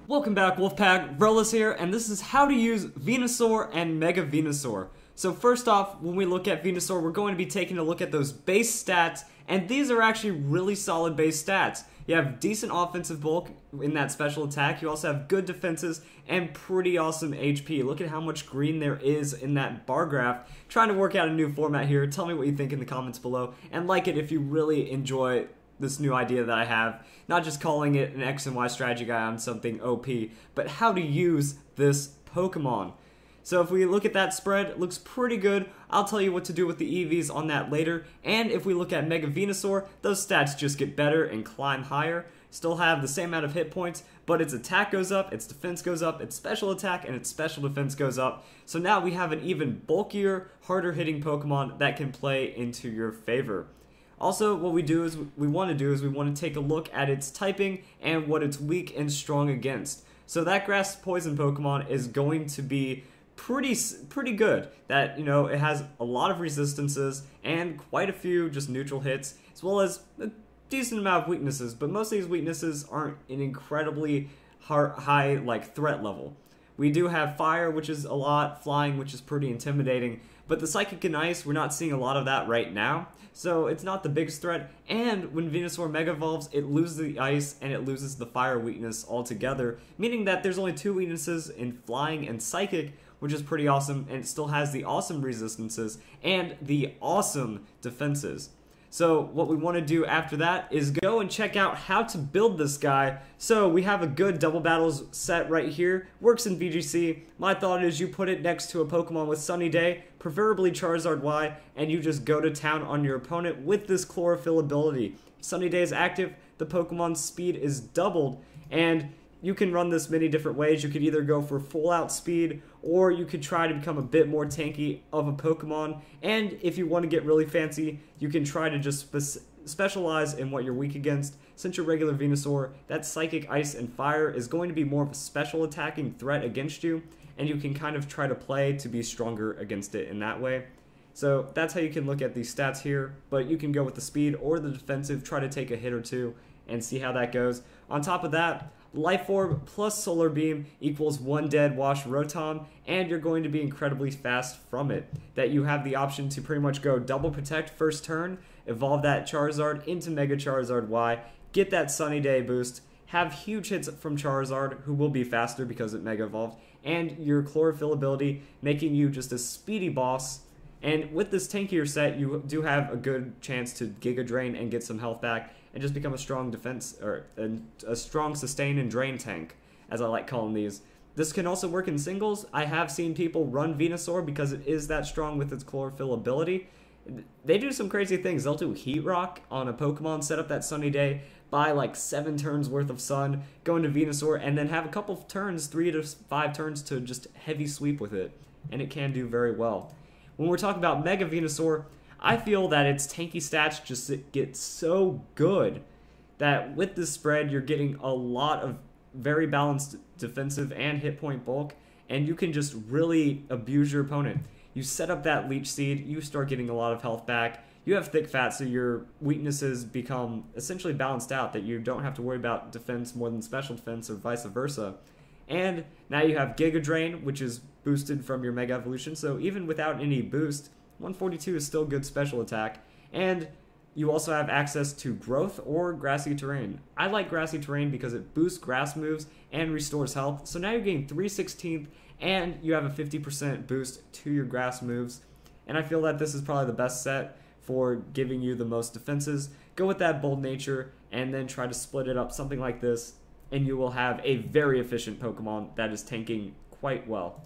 Welcome back, Wolfpack. Verlis here, and this is how to use Venusaur and Mega Venusaur. So first off, when we look at Venusaur, we're going to be taking a look at those base stats, and these are actually really solid base stats. You have decent offensive bulk in that special attack, you also have good defenses, and pretty awesome HP. Look at how much green there is in that bar graph. Trying to work out a new format here. Tell me what you think in the comments below, and like it if you really enjoy this new idea that I have, not just calling it an X and Y strategy guy on something OP, but how to use this Pokemon. So if we look at that spread, it looks pretty good. I'll tell you what to do with the EVs on that later. And if we look at Mega Venusaur, those stats just get better and climb higher. Still have the same amount of hit points, but its attack goes up, its defense goes up, its special attack and its special defense goes up. So now we have an even bulkier, harder hitting Pokemon that can play into your favor. Also, what we want to take a look at its typing and what it's weak and strong against. So that grass poison Pokemon is going to be pretty good. That, you know, it has a lot of resistances and quite a few just neutral hits, as well as a decent amount of weaknesses, but most of these weaknesses aren't an incredibly high like threat level. We do have fire, which is a lot, flying, which is pretty intimidating, but the psychic and ice, we're not seeing a lot of that right now, so it's not the biggest threat. And when Venusaur Mega Evolves, it loses the ice and it loses the fire weakness altogether, meaning that there's only two weaknesses in flying and psychic, which is pretty awesome, and it still has the awesome resistances and the awesome defenses. So what we want to do after that is go and check out how to build this guy. So we have a good double battles set right here. Works in VGC. My thought is you put it next to a Pokemon with Sunny Day, preferably Charizard Y, and you just go to town on your opponent with this Chlorophyll ability. If Sunny Day is active, the Pokemon's speed is doubled, and you can run this many different ways. You could either go for full out speed, or you could try to become a bit more tanky of a Pokemon. And if you want to get really fancy, you can try to just specialize in what you're weak against. Since your regular Venusaur, that Psychic, Ice, and Fire is going to be more of a special attacking threat against you, and you can kind of try to play to be stronger against it in that way. So that's how you can look at these stats here, but you can go with the speed or the defensive, try to take a hit or two, and see how that goes. On top of that, Life Orb plus Solar Beam equals 1 dead Wash Rotom, and you're going to be incredibly fast from it. That you have the option to pretty much go double protect first turn, evolve that Charizard into Mega Charizard Y, get that Sunny Day boost, have huge hits from Charizard, who will be faster because it Mega Evolved, and your Chlorophyll ability making you just a speedy boss. And with this tankier set, you do have a good chance to Giga Drain and get some health back, and just become a strong defense, or a strong sustain and drain tank, as I like calling these. This can also work in singles. I have seen people run Venusaur because it is that strong with its Chlorophyll ability. They do some crazy things. They'll do Heat Rock on a Pokemon, set up that Sunny Day, buy like 7 turns worth of Sun, go into Venusaur, and then have a couple of turns, 3 to 5 turns to just heavy sweep with it. And it can do very well. When we're talking about Mega Venusaur, I feel that its tanky stats just get so good that with this spread, you're getting a lot of very balanced defensive and hit point bulk, and you can just really abuse your opponent. You set up that Leech Seed, you start getting a lot of health back, you have thick fat, so your weaknesses become essentially balanced out, that you don't have to worry about defense more than special defense or vice versa. And now you have Giga Drain, which is boosted from your Mega Evolution, so even without any boost, 142 is still good special attack. And you also have access to Growth or Grassy Terrain. I like Grassy Terrain because it boosts grass moves and restores health, so now you're getting 3/16, and you have a 50% boost to your grass moves. And I feel that this is probably the best set for giving you the most defenses. Go with that Bold Nature, and then try to split it up something like this, and you will have a very efficient Pokemon that is tanking quite well.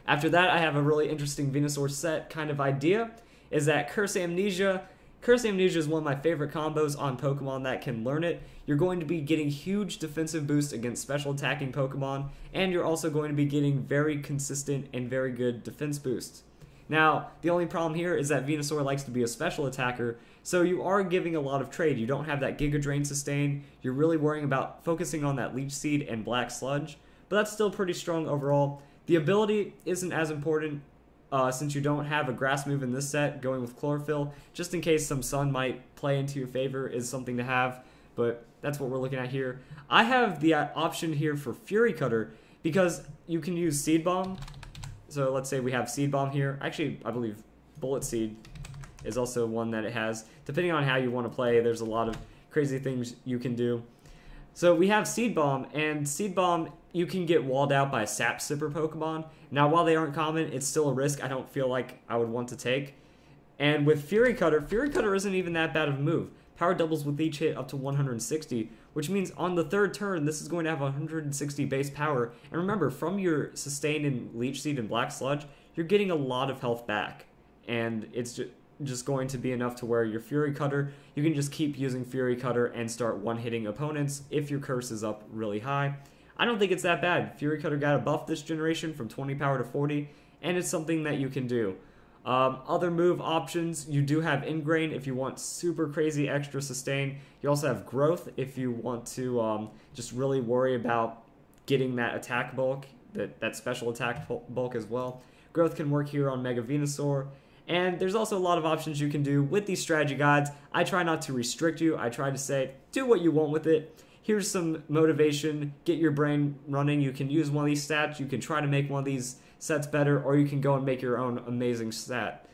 After that, I have a really interesting Venusaur set kind of idea, is that Curse Amnesia. Curse Amnesia is one of my favorite combos on Pokemon that can learn it. You're going to be getting huge defensive boosts against special attacking Pokemon, and you're also going to be getting very consistent and very good defense boosts. Now, the only problem here is that Venusaur likes to be a special attacker, so you are giving a lot of trade. You don't have that Giga Drain sustain. You're really worrying about focusing on that Leech Seed and Black Sludge, but that's still pretty strong overall. The ability isn't as important since you don't have a grass move in this set. Going with Chlorophyll, just in case some Sun might play into your favor, is something to have. but that's what we're looking at here. I have the option here for Fury Cutter because you can use Seed Bomb. So let's say we have Seed Bomb here. Actually, I believe Bullet Seed is also one that it has. Depending on how you want to play, there's a lot of crazy things you can do. So we have Seed Bomb, and Seed Bomb, you can get walled out by a Sap Sipper Pokemon. Now, while they aren't common, it's still a risk I don't feel like I would want to take. And with Fury Cutter isn't even that bad of a move. Power doubles with each hit up to 160, which means on the third turn, this is going to have 160 base power. And remember, from your Sustain and Leech Seed and Black Sludge, you're getting a lot of health back. And it's just going to be enough to where your Fury Cutter, you can just keep using Fury Cutter and start one-hitting opponents if your curse is up really high. I don't think it's that bad. Fury Cutter got a buff this generation from 20 power to 40, and it's something that you can do. Other move options, you do have Ingrain if you want super crazy extra sustain. You also have Growth if you want to just really worry about getting that attack bulk, that special attack bulk as well. Growth can work here on Mega Venusaur. And there's also a lot of options you can do with these strategy guides. I try not to restrict you. I try to say, do what you want with it. Here's some motivation. Get your brain running. You can use one of these stats. You can try to make one of these sets better, or you can go and make your own amazing set.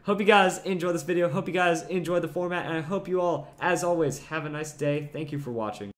Hope you guys enjoy this video. Hope you guys enjoy the format, and I hope you all, as always, have a nice day. Thank you for watching.